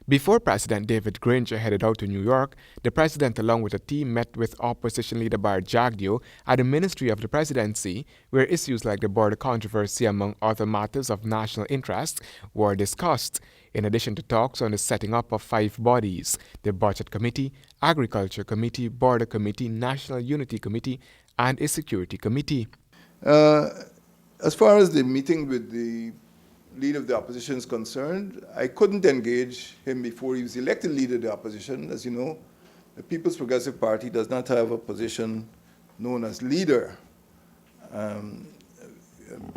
Before President David Granger headed out to New York, the president along with a team met with opposition leader Bart Jagdeo at the Ministry of the Presidency, where issues like the border controversy among other matters of national interest were discussed, in addition to talks on the setting up of 5 bodies: the Budget Committee, Agriculture Committee, Border Committee, National Unity Committee, and a Security Committee. As far as the meeting with the leader of the opposition is concerned, I couldn't engage him before he was elected leader of the opposition. As you know, the People's Progressive Party does not have a position known as leader.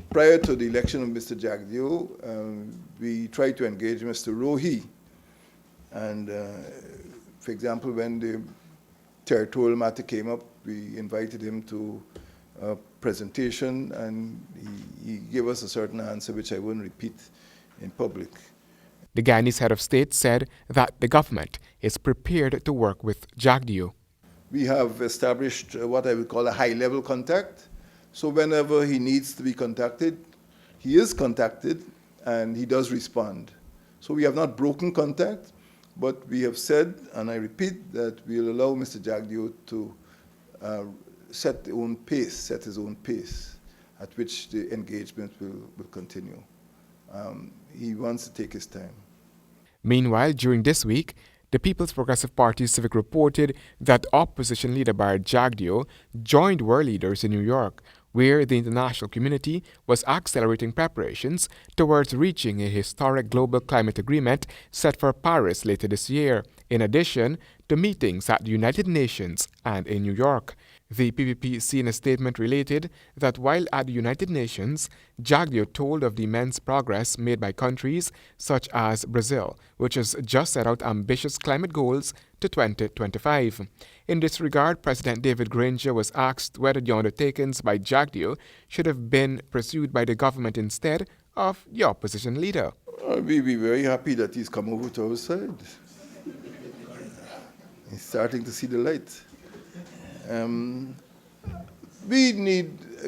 Prior to the election of Mr. Jagdeo, we tried to engage Mr. Rohi. And for example, when the territorial matter came up, we invited him to a presentation, and he gave us a certain answer which I wouldn't repeat in public. The Guyanese head of state said that the government is prepared to work with Jagdeo. We have established what I would call a high-level contact. So whenever he needs to be contacted, he is contacted and he does respond. So we have not broken contact, but we have said, and I repeat, that we'll allow Mr. Jagdeo to set his own pace at which the engagement will continue. He wants to take his time. Meanwhile, during this week, the People's Progressive Party Civic reported that opposition leader Bart Jagdeo joined world leaders in New York, where the international community was accelerating preparations towards reaching a historic global climate agreement set for Paris later this year, in addition to meetings at the United Nations and in New York. The PPP in a statement related that while at the United Nations, Jagdeo told of the immense progress made by countries such as Brazil, which has just set out ambitious climate goals to 2025. In this regard, President David Granger was asked whether the undertakings by Jagdeo should have been pursued by the government instead of the opposition leader. We'd be very happy that he's come over to our side. He's starting to see the light.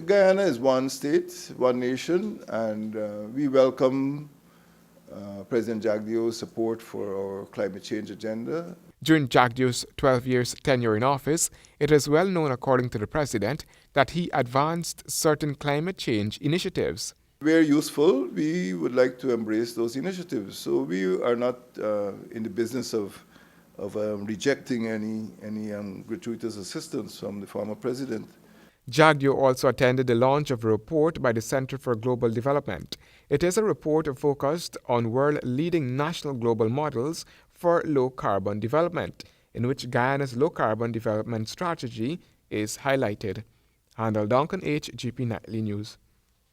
Guyana is one state, one nation, and we welcome President Jagdeo's support for our climate change agenda. During Jagdeo's 12 years tenure in office, it is well known, according to the president, that he advanced certain climate change initiatives. Where useful, we would like to embrace those initiatives. So we are not in the business of rejecting any gratuitous assistance from the former president. Jagdeo also attended the launch of a report by the Center for Global Development. It is a report focused on world-leading national global models for low-carbon development, in which Guyana's low-carbon development strategy is highlighted. Handel Duncan, HGP Nightly News.